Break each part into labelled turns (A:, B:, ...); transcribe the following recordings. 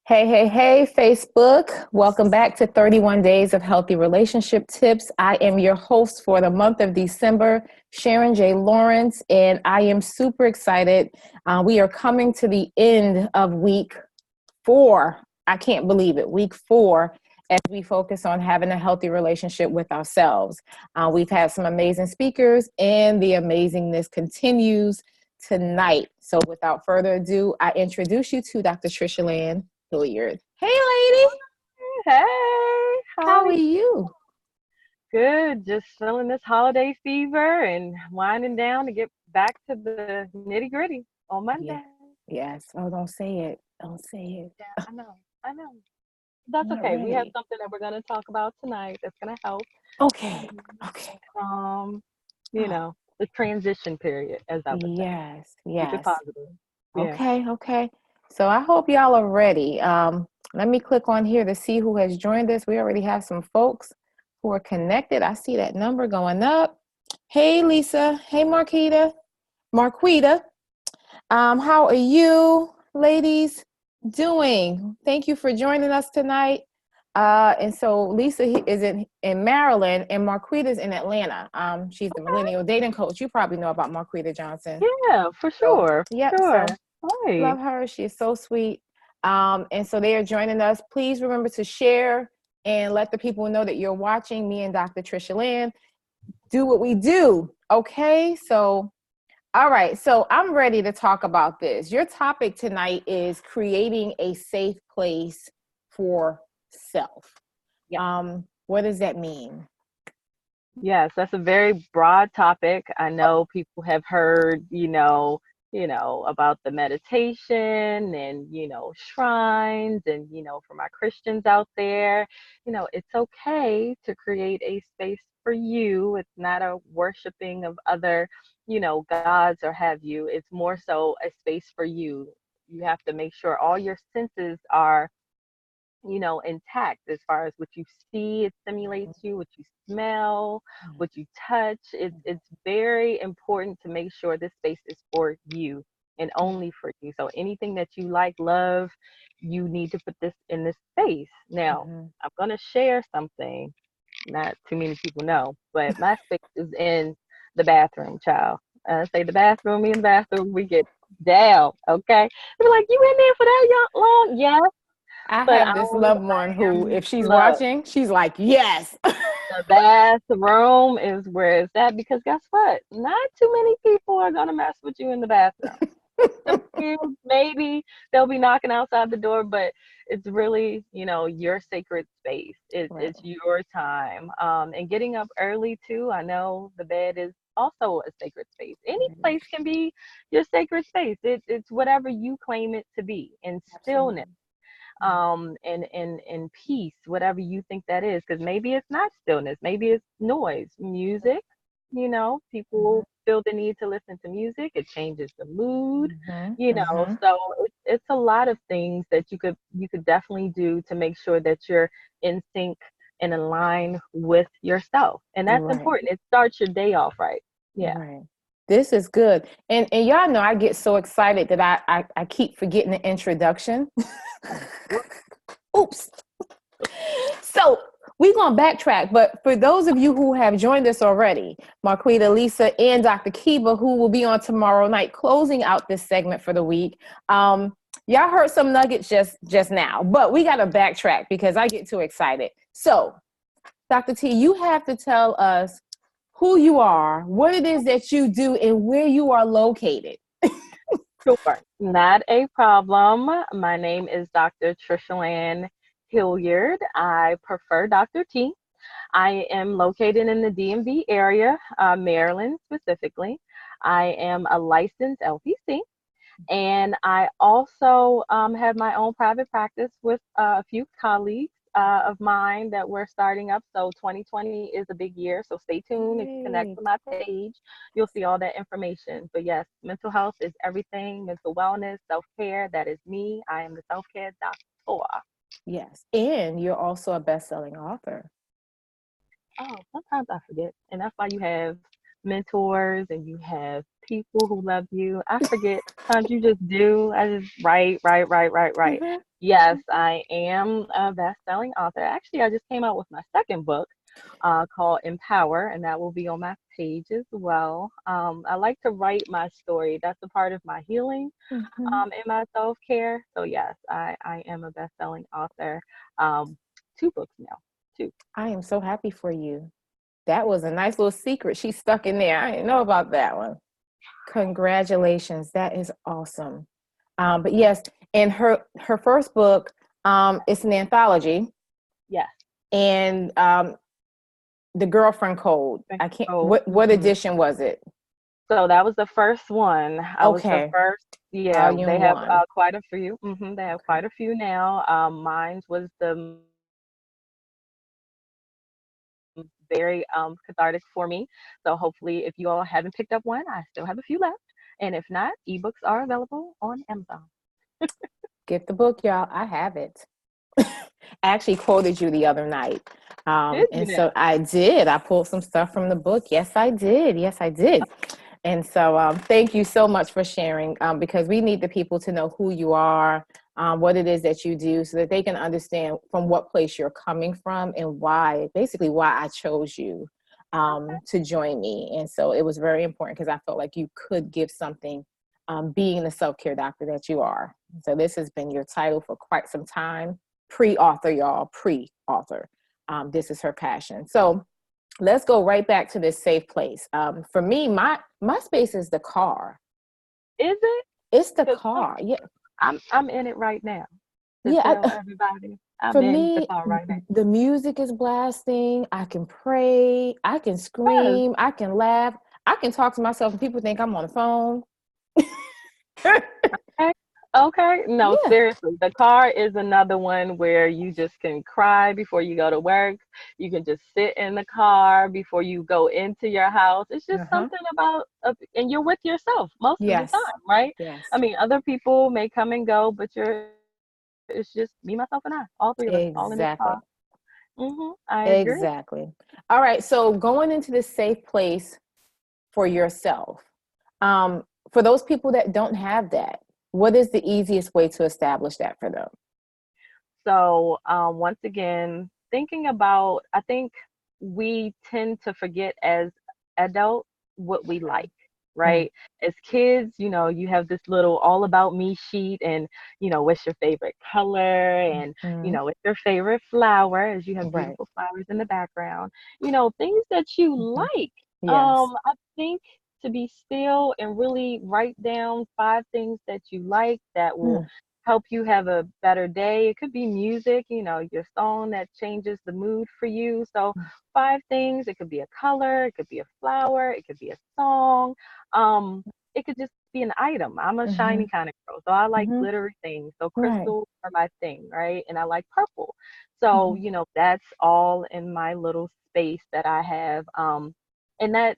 A: Hey, hey, hey, Facebook. Welcome back to 31 Days of Healthy Relationship Tips. I am your host for the month of December, Sharon J. Lawrence, and I am super excited. We are coming to the end of week 4. I can't believe it, week 4, as we focus on having a healthy relationship with ourselves. We've had some amazing speakers, and the amazingness continues tonight. So without further ado, I introduce you to Dr. Tricialand Hilliard. Hey, lady.
B: Hey, how
A: How
B: are
A: are
B: you?
A: you?
B: Good. Just feeling this holiday fever and winding down to get back to the nitty gritty on Monday.
A: Yeah. Yes. Oh, don't say it. Don't say it.
B: Yeah, I know. I know. That's
A: I'm not
B: okay. We have
A: ready.
B: something that we're going to talk about tonight that's going to help
A: Okay. Okay.
B: um,
A: Oh,
B: the transition period, as I would say.
A: yes.
B: Keep it
A: Yes.
B: positive. Yeah.
A: Okay. Okay. So I hope y'all are ready. Let me click on here to see who has joined us. We already have some folks who are connected. I see that number going up. Hey, Lisa. Hey, Marquita. Marquita. How are you, ladies, doing? Thank you for joining us tonight. And so Lisa is in Maryland, and Marquita's in Atlanta. She's the millennial dating coach. You probably know about Marquita Johnson.
B: Yeah, for
A: So,
B: sure.
A: yep.
B: For sure.
A: So
B: Right.
A: love her. She is so sweet. And so they are joining us. Please remember to share and let the people know that you're watching me and Dr. Tricia Land do what we do. Okay. So all right, so I'm ready to talk about this. Your topic tonight is creating a safe place for self.
B: Yeah.
A: What does that mean?
B: Yes, that's a very broad topic. I know people have heard, about the meditation and, shrines and, for my Christians out there, it's okay to create a space for you. It's not a worshiping of other, gods or have you. It's more so a space for you. You have to make sure all your senses are intact as far as what you see, it stimulates you, what you smell, what you touch. It's very important to make sure this space is for you and only for you. So anything that you like, love, you need to put this in this space. Now,
A: Mm-hmm.
B: I'm going to share something not too many people know, but my space is in the bathroom, child. Say the bathroom, me in the bathroom, we get down, okay? They're like, you in there for that long? Yeah,
A: I
B: but
A: have this loved one who, if she's
B: look,
A: watching, she's like, yes.
B: the bathroom is where it's at because guess what? Not too many people are gonna mess with you in the bathroom. Some few, maybe they'll be knocking outside the door, but it's really, your sacred space.
A: Right.
B: It's your time. And getting up early too. I know the bed is also a sacred space. Any place can be your sacred space. It's whatever you claim it to be in stillness
A: Absolutely.
B: and peace, whatever you think that is, because maybe it's not stillness, maybe it's noise, music.
A: Mm-hmm.
B: People feel the need to listen to music. It changes the mood.
A: Mm-hmm. Mm-hmm.
B: So it's a lot of things that you could definitely do to make sure that you're in sync and in line with yourself, and that's
A: Right.
B: important. It starts your day off right. Yeah.
A: Right. This is good. And y'all know I get so excited that I keep forgetting the introduction. Oops. So we're going to backtrack, but for those of you who have joined us already, Marquita, Lisa, and Dr. Kiba, who will be on tomorrow night, closing out this segment for the week. Y'all heard some nuggets just now, but we got to backtrack because I get too excited. So, Dr. T, you have to tell us who you are, what it is that you do, and where you are located.
B: Sure, not a problem. My name is Dr. Tricialand Hilliard. I prefer Dr. T. I am located in the DMV area, Maryland specifically. I am a licensed LPC, and I also have my own private practice with a few colleagues of mine that we're starting up. So 2020 is a big year. So stay tuned. If you connect
A: Great.
B: to my page, you'll see all that information. But yes, mental health is everything. Mental wellness, self-care, that is me. I am the self-care doctor.
A: Yes. And you're also a best-selling author.
B: Oh, sometimes I forget. And that's why you have mentors and you have people who love you. I forget. Sometimes you just do. I just write. Yes, I am a best-selling author. Actually, I just came out with my second book called Empower, and that will be on my page as well. I like to write my story. That's a part of my healing
A: Mhm.
B: and my self-care. So yes, I am a best-selling author. Um, two books now. Two.
A: I am so happy for you. That was a nice little secret she stuck in there. I didn't know about that one. Congratulations. That is awesome. But yes, and her first book, it's an anthology,
B: Yes.
A: and the Girlfriend Code. I can't.
B: Oh,
A: What
B: mhm.
A: edition was it?
B: So that was the first one. I was the
A: Okay,
B: first. Yeah, they
A: volume
B: have
A: one.
B: quite a few. They have
A: Okay.
B: quite a few now. Mine was the very cathartic for me. So hopefully, if you all haven't picked up one, I still have a few left. And if not, ebooks are available on Amazon.
A: Get the book, y'all. I have it. I actually quoted you the other night.
B: Did you
A: And
B: know?
A: so I did. I pulled some stuff from the book. Yes, I did. Yes, I did. And so thank you so much for sharing because we need the people to know who you are, what it is that you do, so that they can understand from what place you're coming from and why, basically, why I chose you
B: Okay.
A: to join me. And so it was very important because I felt like you could give something being the self care doctor that you are. So this has been your title for quite some time. Pre-author, y'all, pre-author. This is her passion. So let's go right back to this safe place. For me, my space is the car.
B: Is it?
A: It's the
B: 'Cause
A: car. Yeah,
B: I'm in it right now to
A: yeah.
B: tell everybody I'm
A: For
B: in the
A: me,
B: car right now.
A: the music is blasting. I can pray. I can
B: Yes.
A: scream. I can laugh. I can talk to myself, and people think I'm on the phone.
B: Okay. Okay. No,
A: Yeah.
B: seriously. The car is another one where you just can cry before you go to work. You can just sit in the car before you go into your house. It's just
A: Uh-huh.
B: something about, and you're with yourself most of the
A: Yes.
B: time, right? I
A: Yes.
B: mean, other people may come and go, but it's just me, myself, and I, all three of us, all in this car.
A: Exactly.
B: I agree.
A: Exactly. All right. So going into this safe place for yourself. Um, for those people that don't have that, what is the easiest way to establish that for them?
B: So, once again, thinking about, I think we tend to forget as adults what we like,
A: Mm,
B: right? As kids, you have this little all about me sheet, and, what's your favorite color, and,
A: mhm.
B: what's your favorite flower, as you have
A: Right.
B: beautiful flowers in the background, things that you
A: Mhm.
B: like.
A: Yes.
B: I think to be still and really write down 5 things that you like that will
A: Mm,
B: help you have a better day. It could be music, your song that changes the mood for you. So, 5 things. It could be a color, it could be a flower, it could be a song. It could just be an item. I'm a shiny
A: mhm,
B: kind of girl, so I like
A: mhm.
B: glittery things. So
A: Right.
B: crystals are my thing, right? And I like purple. So,
A: Mhm,
B: that's all in my little space that I have. And that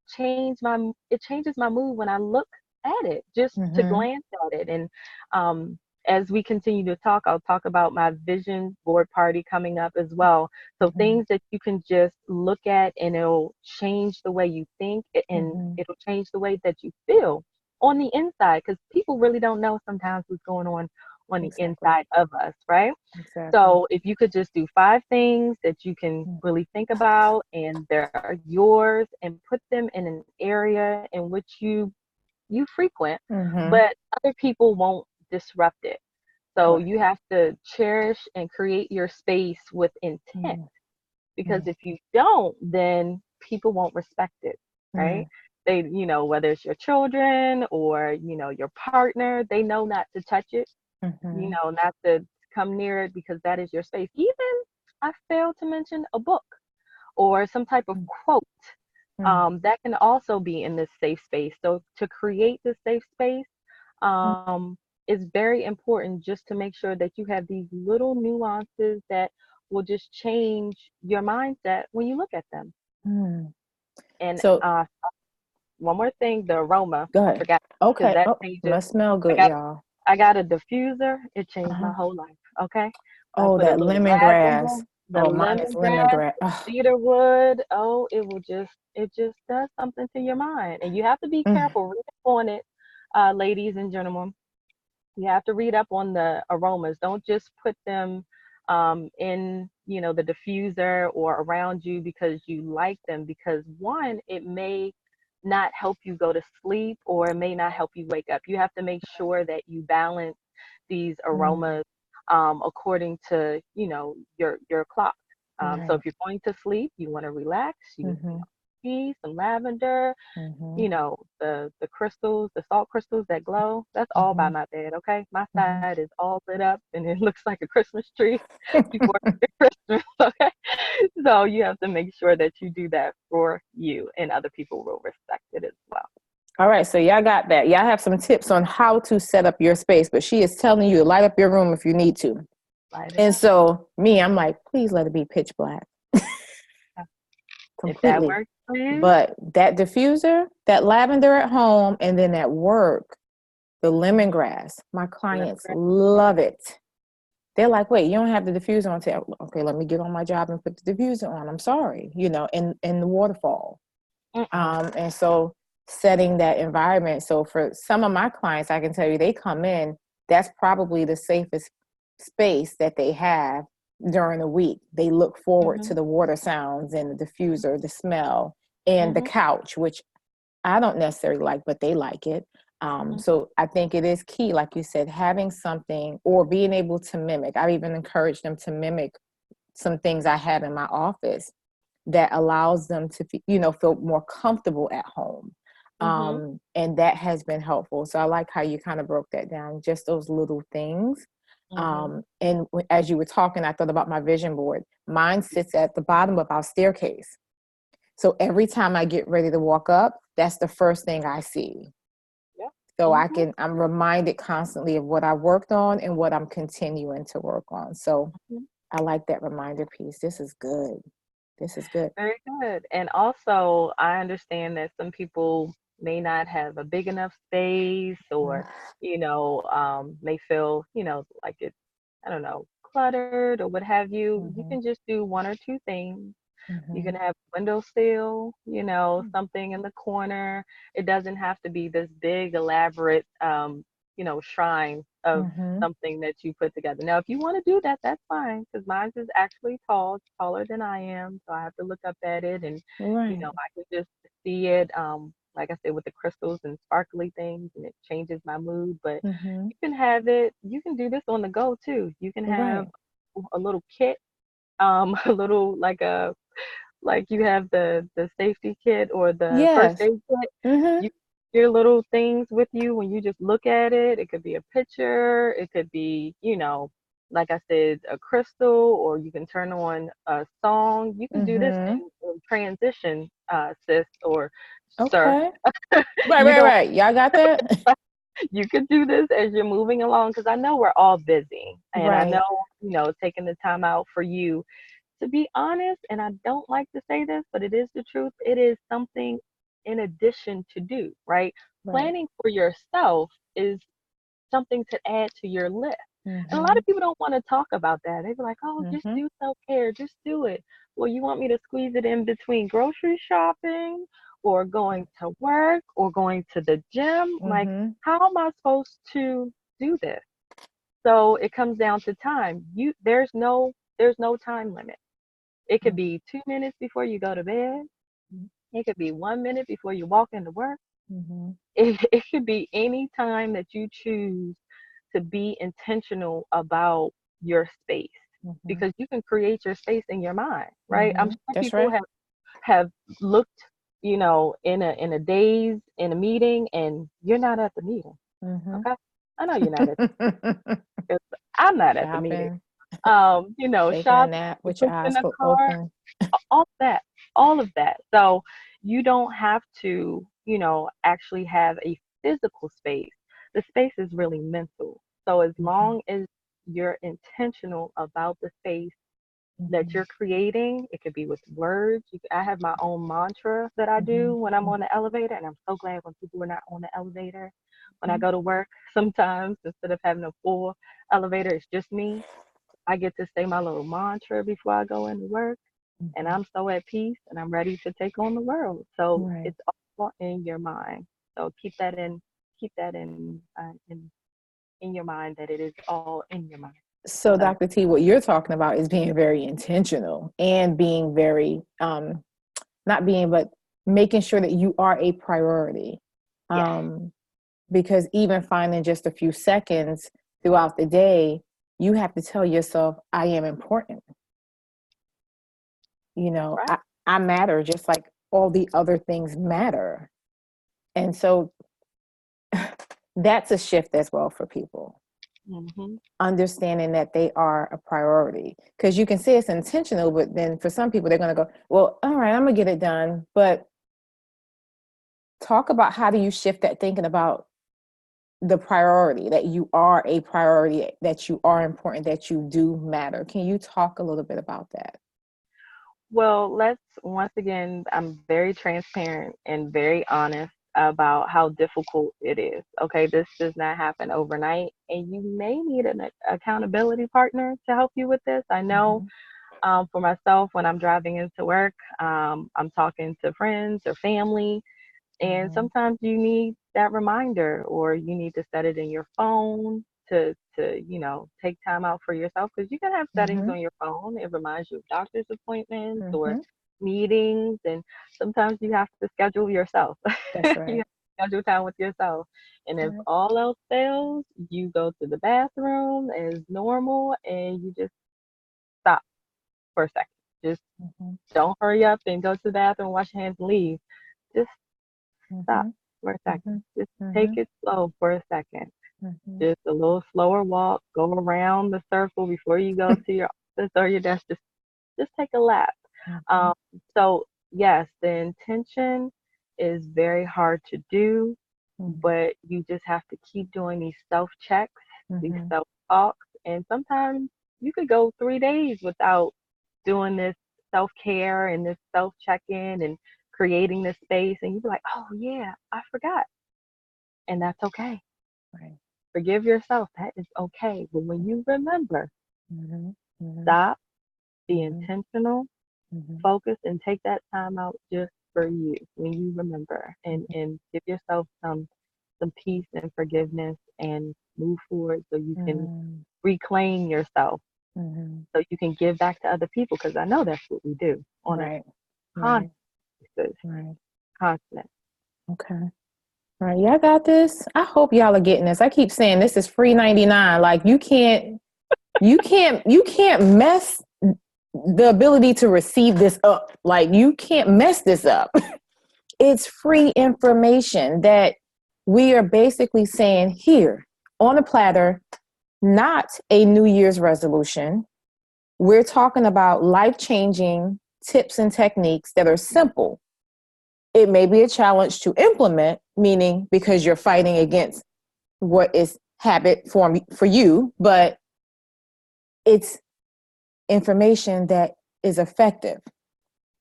B: it changes my mood when I look at it, just to
A: mhm,
B: glance at it. And um, as we continue to talk, I'll talk about my vision board party coming up as well. So
A: mhm,
B: things that you can just look at and it'll change the way you think and
A: mhm.
B: it'll change the way that you feel on the inside, because people really don't know sometimes what's going on the
A: Exactly.
B: inside of us, right?
A: Exactly.
B: So if you could just do 5 things that you can
A: Mm,
B: really think about and they're yours, and put them in an area in which you frequent,
A: mhm,
B: but other people won't disrupt it. So
A: right.
B: you have to cherish and create your space with intent,
A: Mm,
B: because
A: mm,
B: if you don't, then people won't respect it, right?
A: mm,
B: They, whether it's your children or, your partner, they know not to touch it,
A: mhm,
B: not to come near it, because that is your space. Even I failed to mention a book or some type of
A: mm,
B: quote
A: mm,
B: that can also be in this safe space. So to create this safe space,
A: mm,
B: is very important, just to make sure that you have these little nuances that will just change your mindset when you look at them.
A: mm.
B: And
A: So
B: one more thing, the aroma,
A: go
B: I
A: ahead.
B: forgot, because
A: Okay.
B: that
A: Oh,
B: changes.
A: must smell
B: I
A: good,
B: got
A: y'all.
B: I got a diffuser. It changed my
A: Uh-huh.
B: whole life. Okay, I
A: Oh,
B: put a
A: that
B: little lavender,
A: lemongrass.
B: the
A: Oh, mine is
B: lemongrass,
A: lemongrass.
B: the
A: Oh,
B: cedarwood. Oh, it just does something to your mind, and you have to be
A: mm,
B: careful. Read up on it, ladies and gentlemen. You have to read up on the aromas. Don't just put them in, the diffuser or around you because you like them. Because one, it may not help you go to sleep, or it may not help you wake up. You have to make sure that you balance these
A: Mm,
B: aromas according to, your clock. So
A: right.
B: if you're going to sleep, you want to relax.
A: Mm-hmm.
B: Tea, some lavender,
A: Mm-hmm.
B: the crystals, the salt crystals that glow. That's all by
A: Mm-hmm.
B: my bed, okay? My
A: Mm-hmm.
B: side is all lit up and it looks like a Christmas tree before Christmas, okay? So you have to make sure that you do that for you, and other people will respect it as well.
A: All right, so y'all got that. Y'all have some tips on how to set up your space, but she is telling you to light up your room if you need to.
B: Light it
A: And
B: up.
A: so me, I'm like, please let it be pitch black
B: If that
A: completely.
B: works for you,
A: But that diffuser, that lavender at home, and then at work, the lemongrass, my clients
B: lemongrass.
A: love it. They're like, wait, you don't have the diffuser on. Okay, let me get on my job and put the diffuser on. I'm sorry, in the waterfall.
B: Mm-mm.
A: And so setting that environment. So for some of my clients, I can tell you they come in, that's probably the safest space that they have during the week. They look forward to
B: Mhm.
A: the water sounds and the diffuser, the smell, and the
B: Mhm.
A: couch, which I don't necessarily like, but they like it.
B: Mhm.
A: So I think it is key, like you said, having something or being able to mimic. I've even encouraged them to mimic some things I have in my office that allows them to feel more comfortable at home.
B: Mhm.
A: And that has been helpful. So I like how you kind of broke that down, just those little things.
B: Mhm.
A: And as you were talking, I thought about my vision board. Mine sits at the bottom of our staircase, so every time I get ready to walk up, that's the first thing I see.
B: Yep.
A: So
B: Mhm.
A: I'm reminded constantly of what I worked on and what I'm continuing to work on. So
B: Mhm.
A: I like that reminder piece. This is good. This is good.
B: Very good. And also, I understand that some people may not have a big enough space, or, may feel, like it's, I don't know, cluttered or what have you. You
A: Mm-hmm.
B: can just do one or two things. You
A: Mm-hmm.
B: can have a windowsill, something in the corner. It doesn't have to be this big, elaborate, shrine of
A: Mm-hmm.
B: something that you put together. Now, if you want to do that, that's fine, because mine is actually tall, it's taller than I am. So I have to look up at it, and,
A: Right.
B: I can just see it, like I said, with the crystals and sparkly things, and it changes my mood. But
A: Mm-hmm.
B: you can do this on the go too. You can have
A: Right.
B: a little kit, a little, like you have the safety kit or the first
A: Yes.
B: aid kit,
A: Mm-hmm.
B: you your little things with you when you just look at it. It could be a picture, it could be, like I said, a crystal, or you can turn on a song. You can do this
A: Mm-hmm.
B: in transition, sis or sir.
A: Okay. Right,
B: You
A: right,
B: don't
A: right. Y'all got that?
B: you could do this as you're moving along, because I know we're all busy, and I know,
A: Right.
B: taking the time out for you, to be honest, and I don't like to say this, but it is the truth, it is something in addition to do, right?
A: Right.
B: Planning for yourself is something to add to your list. And a lot
A: Mm-hmm.
B: of people don't want to talk about that. They be like, oh, just
A: Mm-hmm.
B: do self care, just do it. Well, you want me to squeeze it in between grocery shopping, or going to work, or going to the gym? Like,
A: Mm-hmm.
B: how am I supposed to do this? So it comes down to time. There's no time limit. It could be 2 minutes before you go to bed. It could be 1 minute before you walk into work.
A: Mm-hmm.
B: It could be any time that you choose to be intentional about your space,
A: Mm-hmm.
B: because you can create your space in your mind, right? I'm
A: Mm-hmm.
B: sure
A: That's
B: people
A: right.
B: have looked, in a days in a meeting, and you're not at the meeting.
A: Mm-hmm.
B: Okay, I know you're not at. I'm not at the meeting.
A: Shopping, taking a
B: Shop,
A: nap
B: you
A: with your
B: push in
A: eyes
B: the car,
A: open.
B: all of that, all of that. So you don't have to, actually have a physical space. The space is really mental. So as
A: Mm-hmm.
B: long as you're intentional about the space that
A: Mm-hmm.
B: you're creating, it could be with words. I have my own mantra that I
A: Mm-hmm.
B: do when I'm on the elevator, and I'm so glad when people are not on the elevator. When I
A: Mm-hmm.
B: go to work, sometimes instead of having a full elevator, it's just me. I get to say my little mantra before I go into work, and
A: Mm-hmm.
B: I'm so at peace, and I'm ready to take on the world. So
A: Right.
B: it's all in your mind. So keep that in in your mind that it is all in your mind.
A: So, Dr. T, what you're talking about is being very intentional and being very, not being, but making sure that you are a priority.
B: Yes.
A: Because even finding just a few seconds throughout the day, you have to tell yourself, I am important. You know,
B: Right.
A: I matter just like all the other things matter. And so that's a shift as well for people.
B: Mm-hmm.
A: Understanding that they are a priority, because you can say it's intentional, but then for some people they're going to go, well, all right, I'm gonna get it done. But talk about, how do you shift that thinking about the priority, that you are a priority, that you are important, that you do matter? Can you talk a little bit about that?
B: Well, let's once again, I'm very transparent and very honest about how difficult it is. Okay, this does not happen overnight, and you may need an accountability partner to help you with this. I know
A: Mm-hmm.
B: for myself, when I'm driving into work, I'm talking to friends or family, and
A: Mm-hmm.
B: sometimes you need that reminder, or you need to set it in your phone to take time out for yourself, because you can have settings
A: Mm-hmm.
B: on your phone. It reminds you of doctor's appointments or
A: Mm-hmm.
B: meetings, and sometimes you have to schedule yourself.
A: That's
B: You have
A: right.
B: to schedule time with yourself. And if
A: Right.
B: all else fails, you go to the bathroom as normal and you just stop for a second. Just
A: Mm-hmm.
B: don't hurry up and go to the bathroom, wash your hands, and leave. Just stop
A: Mm-hmm.
B: for a
A: Mm-hmm.
B: second. Just take
A: Mm-hmm.
B: it slow for a second.
A: Mm-hmm.
B: Just a little slower walk. Go around the circle before you go to your office or your desk. Just take a lap.
A: Mm-hmm.
B: Um, so yes, the intention is very hard to do, but you just have to keep doing these self checks, these
A: Mm-hmm.
B: self talks, and sometimes you could go 3 days without doing this self care and this self check in and creating this space, and you'd be like, oh yeah, I forgot, and that's okay.
A: Right.
B: Forgive yourself. That is okay. But when you remember,
A: Mm-hmm. Mm-hmm.
B: stop, be
A: Mm-hmm.
B: intentional,
A: Mm-hmm.
B: focus, and take that time out just for you when you remember, and give yourself some peace and forgiveness and move forward so you can
A: Mm-hmm.
B: reclaim yourself,
A: Mm-hmm.
B: so you can give back to other people, because I know that's what we do on a
A: Right.
B: constant
A: Right.
B: basis,
A: Right.
B: constant.
A: Okay. All right, y'all got this. I hope y'all are getting this. I keep saying this is free 99. Like you can't mess the ability to receive this up. Like you can't mess this up. It's free information that we are basically saying here on a platter, not a New Year's resolution. We're talking about life-changing tips and techniques that are simple. It may be a challenge to implement, meaning because you're fighting against what is habit form for you, but it's information that is effective.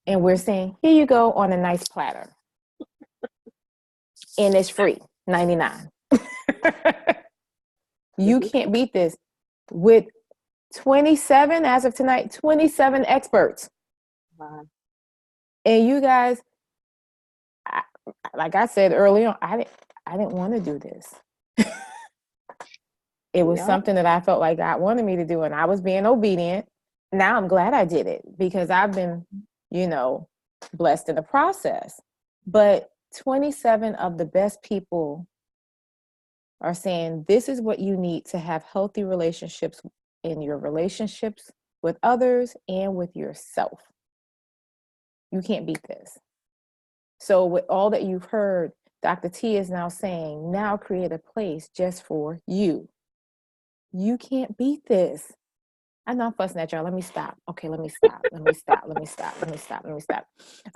A: And we're saying, here you go on a nice platter. And it's free, 99.
B: This
A: You
B: is
A: can't beat this with 27, as of tonight, 27 experts.
B: fine.
A: And you guys, I, like I said earlier, I didn't want to do this. It was
B: Yeah.
A: something that I felt like God wanted me to do, and I was being obedient. Now I'm glad I did it because I've been, you know, blessed in the process. But 27 of the best people are saying this is what you need to have healthy relationships in your relationships with others and with yourself. You can't beat this. So, with all that you've heard, Dr. T is now saying, now create a place just for you. You can't beat this. I know I'm fussing at y'all. Let me stop. Okay, let me stop. Let me stop. Let me stop. Let me stop. Let me stop.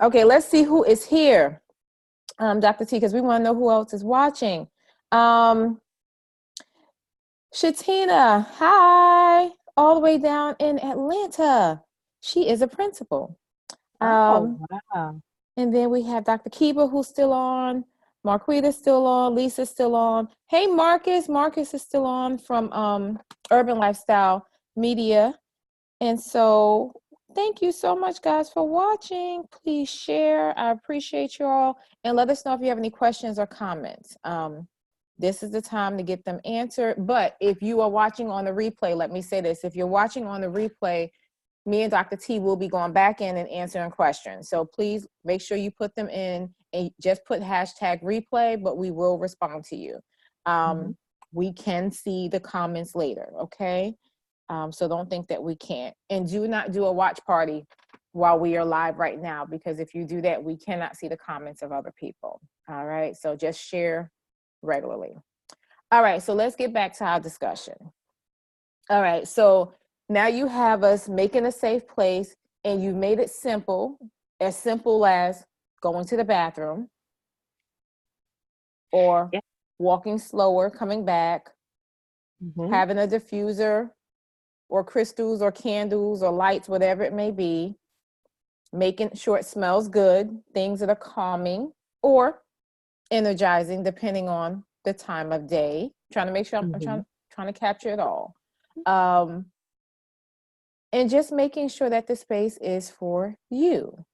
A: Okay, let's see who is here, Dr. T, because we want to know who else is watching. Shatina, hi, all the way down in Atlanta. She is a principal.
B: Oh
A: Um,
B: wow.
A: and then we have Dr. Kiba, who's still on. Marquita's still on. Lisa's still on. Hey, Marcus. Marcus is still on from Urban Lifestyle Media. And so thank you so much, guys, for watching. Please share. I appreciate you all. And let us know if you have any questions or comments. this is the time to get them answered. But if you are watching on the replay, let me say this. If you're watching on the replay, me and Dr. T will be going back in and answering questions. So please make sure you put them in and just put hashtag replay, but we will respond to you. We can see the comments later, okay? So don't think that we can't. And do not do a watch party while we are live right now, because if you do that, we cannot see the comments of other people. All right, so just share regularly. All right, so let's get back to our discussion. All right, so now you have us making a safe place, and you made it simple as going to the bathroom or walking slower, coming back, having a diffuser or crystals or candles or lights, whatever it may be, making sure it smells good, things that are calming or energizing depending on the time of day. Trying to make sure I'm trying to capture it all. And just making sure that the space is for you.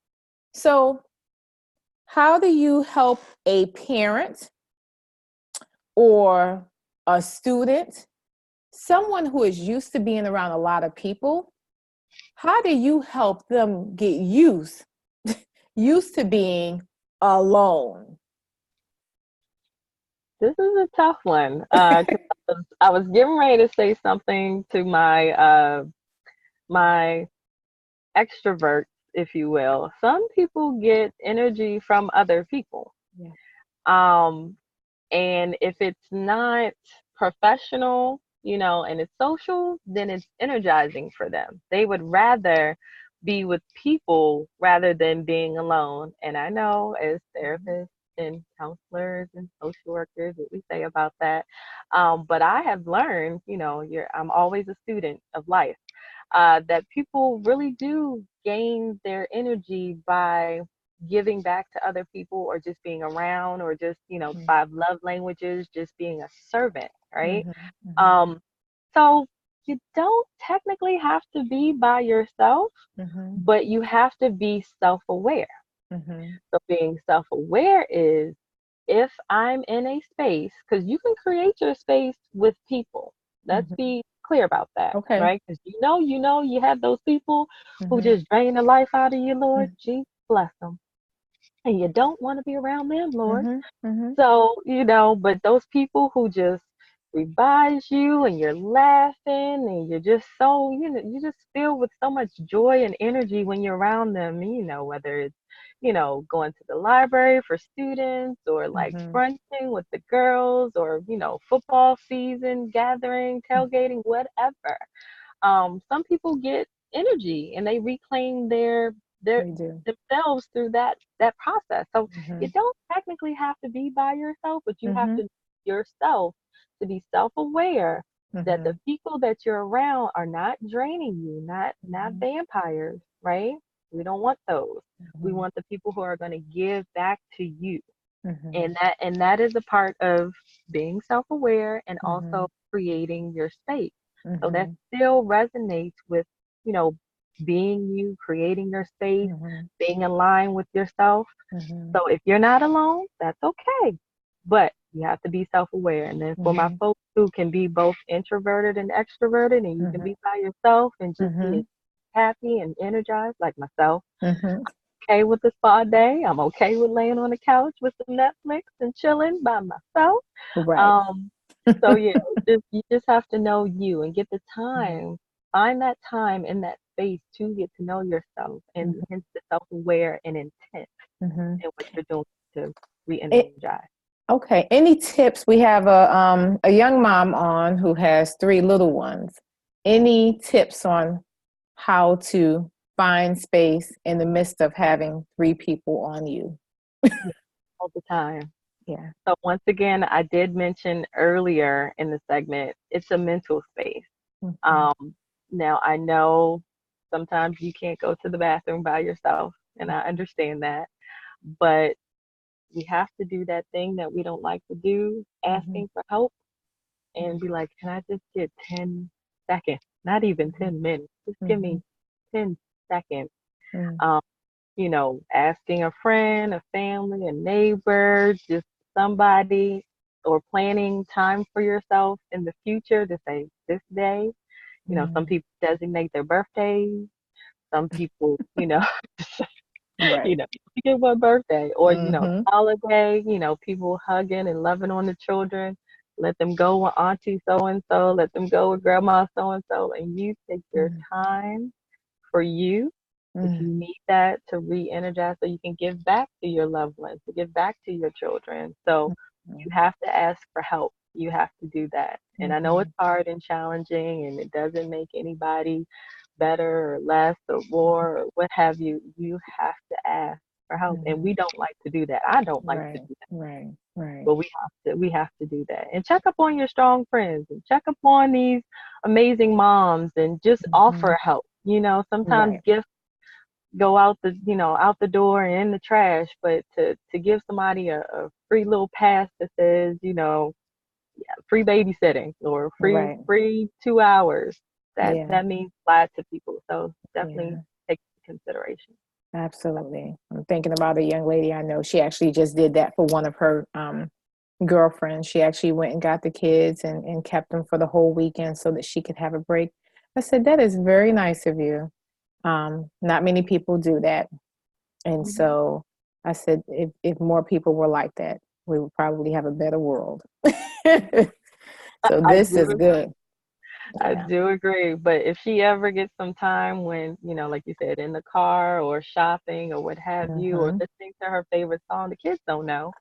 A: So how do you help a parent or a student, someone who is used to being around a lot of people, how do you help them get used to being alone?
B: This is a tough one. 'Cause I was getting ready to say something to my extroverts, if you will. Some people get energy from other people.
A: Yeah.
B: And if it's not professional, and it's social, then it's energizing for them. They would rather be with people rather than being alone. And I know as therapists and counselors and social workers what we say about that. But I have learned, I'm always a student of life, that people really do gain their energy by giving back to other people or just being around or just, 5 love languages, just being a servant, right? So you don't technically have to be by yourself, but you have to be self-aware. So being self-aware is if I'm in a space, because you can create your space with people. Let's be clear about that, right? Because you have those people who just drain the life out of you, Lord. Jesus bless them. And you don't want to be around them, Lord. So, but those people who just revise you and you're laughing and you're just so, you just feel with so much joy and energy when you're around them, whether it's, going to the library for students or like brunching with the girls or, football season, gathering, tailgating, whatever. Some people get energy and they reclaim themselves through that process. So you don't technically have to be by yourself, but you have to yourself to be self-aware that the people that you're around are not draining you, not vampires, right? We don't want those. We want the people who are going to give back to you. And that is a part of being self-aware and also creating your space. So that still resonates with, being you, creating your space, being in line with yourself. So if you're not alone, that's okay. But you have to be self-aware. And then for my folks who can be both introverted and extroverted, and you can be by yourself and just be happy and energized like myself. Okay with the spa day. I'm okay with laying on the couch with some Netflix and chilling by myself.
A: Right.
B: So yeah, you just have to know you and get the time. Find that time in that space to get to know yourself and hence the self-aware and intent in what you're doing to re-energize.
A: Okay. Any tips? We have a young mom on who has 3 little ones. Any tips on how to find space in the midst of having 3 people on you?
B: All the time.
A: Yeah.
B: So once again, I did mention earlier in the segment, it's a mental space. Now I know sometimes you can't go to the bathroom by yourself, and I understand that, but we have to do that thing that we don't like to do, asking for help and be like, can I just get 10 seconds? Not even 10 minutes. Just give me 10 seconds. Asking a friend, a family, a neighbor, just somebody, or planning time for yourself in the future to say this day. You know, some
A: Mm.
B: people designate their birthdays. Some people,
A: Right.
B: you get one birthday or,
A: Mm-hmm.
B: holiday, people hugging and loving on the children. Let them go with auntie so and so, let them go with grandma so and you take your time for you if
A: Mm-hmm.
B: you need that to re-energize so you can give back to your loved ones, to give back to your children. So you have to ask for help. You have to do that. And I know
A: Mm-hmm.
B: it's hard and challenging and it doesn't make anybody better or less or more or what have you. You have to ask for help. And
A: Mm-hmm.
B: we don't like to do that. I don't like to
A: Right.
B: do that.
A: Right. Right.
B: But we have to do that. And check up on your strong friends and check up on these amazing moms and just
A: Mm-hmm.
B: offer help. Sometimes
A: Right.
B: gifts go out the door and in the trash, but to give somebody a free little pass that says, free babysitting or
A: Right.
B: free 2 hours, that
A: Yeah.
B: that means a lot to people. So definitely
A: Yeah.
B: take into consideration.
A: Absolutely. I'm thinking about a young lady I know. She actually just did that for one of her girlfriends. She actually went and got the kids and kept them for the whole weekend so that she could have a break. I said, that is very nice of you. Not many people do that. And
B: Hmm.
A: so I said, if more people were like that, we would probably have a better world. So
B: I
A: this is
B: do
A: good.
B: I
A: Yeah.
B: do agree. But if she ever gets some time when, like you said, in the car or shopping or what have you, or
A: Hmm.
B: listening to her favorite song, the kids don't know,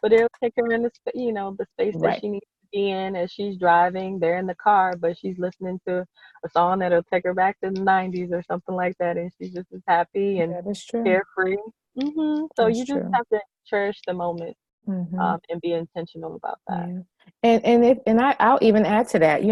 B: but it'll take her in the space that
A: Right.
B: she needs to be in as she's driving. They're in the car, but she's listening to a song that'll take her back to the 90s or something like that, and she's just as happy and
A: That is true.
B: carefree. So
A: That's
B: you just
A: true.
B: have to cherish the moment,
A: Hmm.
B: and be intentional about that.
A: Yeah. I'll even add to that,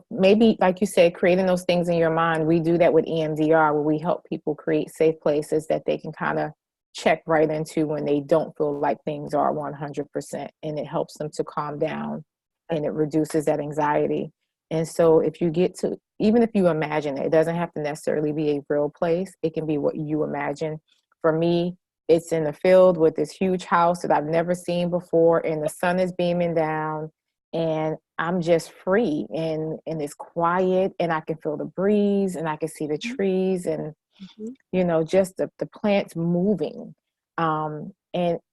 A: maybe like you said, creating those things in your mind. We do that with EMDR where we help people create safe places that they can kind of check right into when they don't feel like things are 100%, and it helps them to calm down and it reduces that anxiety. And so if you get to, even if you imagine it, it doesn't have to necessarily be a real place. It can be what you imagine. For me, it's in the field with this huge house that I've never seen before, and the sun is beaming down, and I'm just free, and it's quiet, and I can feel the breeze, and I can see the trees, and
B: Mm-hmm.
A: just the plants moving, and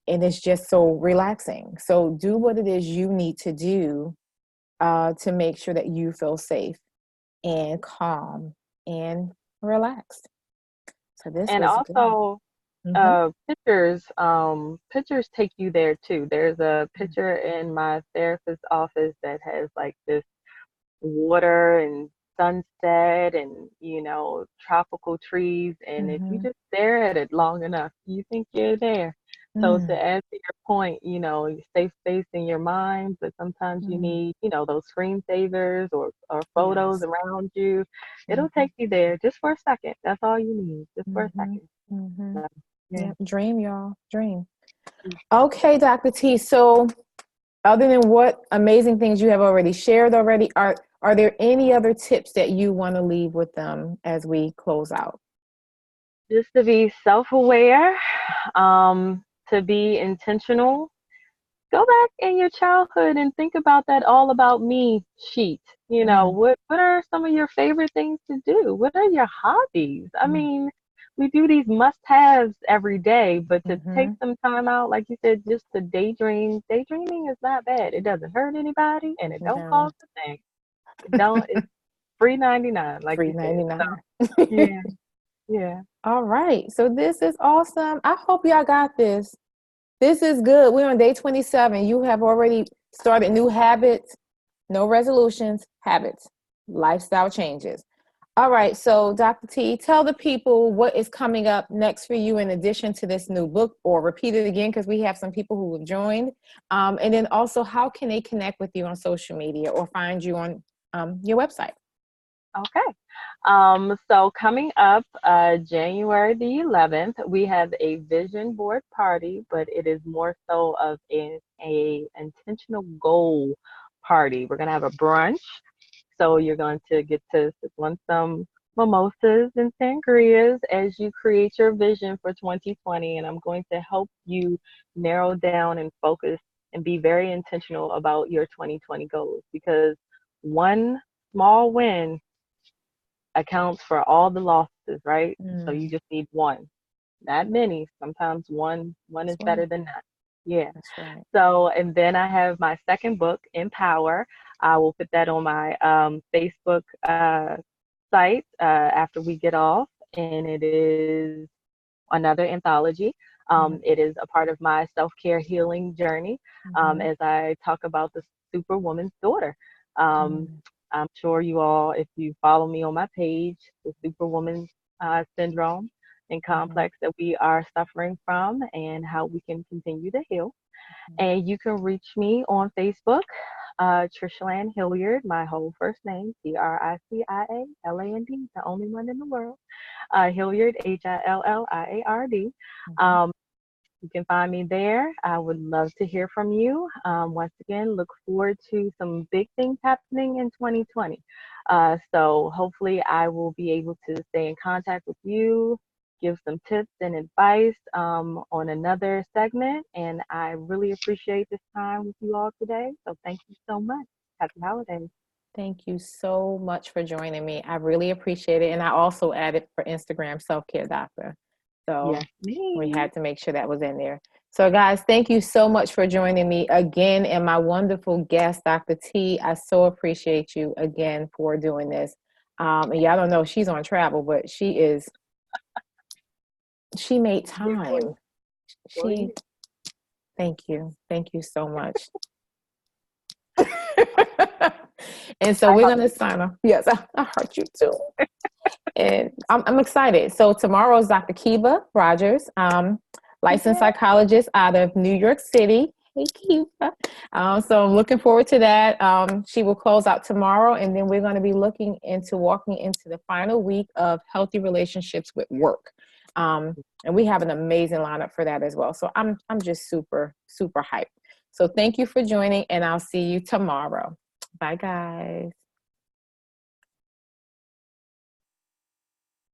A: it's just so relaxing. So do what it is you need to do to make sure that you feel safe and calm and relaxed. So this
B: And
A: was good.
B: also,
A: Mm-hmm.
B: pictures take you there too. There's a picture in my therapist's office that has like this water and sunset and tropical trees, and if you
A: Mm-hmm.
B: just stare at it long enough you think you're there. So to add to your point, safe space in your mind, but sometimes you
A: Mm-hmm.
B: need those screensavers or photos
A: Yes.
B: around you. It'll
A: Mm-hmm.
B: take you there just for a second. That's all you need, just for a
A: Mm-hmm.
B: second.
A: Mm-hmm.
B: So, yeah.
A: Yeah. Dream, y'all. Dream. Okay, Dr. T. So other than what amazing things you have already shared already, are there any other tips that you want to leave with them as we close out?
B: Just to be self-aware, to be intentional. Go back in your childhood and think about that all about me sheet.
A: Mm,
B: What are some of your favorite things to do? What are your hobbies? I
A: mm,
B: mean, we do these must-haves every day, but to take
A: mm-hmm.
B: some time out, like you said, just to daydream. Daydreaming is not bad. It doesn't hurt anybody and it don't
A: No,
B: cost a thing. It don't, it's free 99, like
A: free
B: you said. So
A: 99.
B: yeah, yeah.
A: All right. So this is awesome. I hope y'all got this. This is good. We're on day 27. You have already started new habits, no resolutions, habits, lifestyle changes. All right. So, Dr. T, tell the people what is coming up next for you in addition to this new book, or repeat it again because we have some people who have joined. And then also, how can they connect with you on social media or find you on your website?
B: Okay. So coming up January the 11th, we have a vision board party, but it is more so of a intentional goal party. We're going to have a brunch. So you're going to get to sip on some mimosas and sangrias as you create your vision for 2020. And I'm going to help you narrow down and focus and be very intentional about your 2020 goals, because one small win accounts for all the losses, right? So you
A: Mm,
B: just need one, not many. Sometimes one
A: that's
B: is
A: right.
B: better than none. Yeah.
A: That's right.
B: So, and then I have my second book, Empower. I will put that on my Facebook site after we get off, and it is another anthology.
A: Mhm,
B: It is a part of my self care healing journey
A: mhm,
B: as I talk about the Superwoman's daughter. Um,
A: mm,
B: I'm sure you all, if you follow me on my page, the Superwoman syndrome and
A: mhm,
B: complex that we are suffering from, and how we can continue to heal.
A: mhm.
B: And you can reach me on Facebook, Tricialand Hilliard, my whole first name, Tricialand, the only one in the world. Hilliard, Hilliard.
A: Mhm.
B: Um, you can find me there. I would love to hear from you. Once again, look forward to some big things happening in 2020. So hopefully, I will be able to stay in contact with you, give some tips and advice on another segment. And I really appreciate this time with you all today. So thank you so much. Happy holidays.
A: Thank you so much for joining me. I really appreciate it. And I also added for Instagram Self Care Doctor. So
B: Yes,
A: we
B: me.
A: had to make sure that was in there. So, guys, thank you so much for joining me again. And my wonderful guest, Dr. T. I so appreciate you again for doing this. And y'all don't know she's on travel, but she made
B: Here for
A: time.
B: you. For
A: She,
B: you.
A: thank you. Thank you so much. And so
B: I
A: we're
B: help
A: going to
B: you.
A: sign off. Yes, I heard you too. And I'm excited. So tomorrow is Dr. Kiva Rogers, licensed
B: Yeah.
A: psychologist out of New York City. Hey, Kiva. So I'm looking forward to that. She will close out tomorrow, and then we're going to be looking into walking into the final week of healthy relationships with work. And we have an amazing lineup for that as well. So I'm just super, super hyped. So thank you for joining, and I'll see you tomorrow. Bye, guys.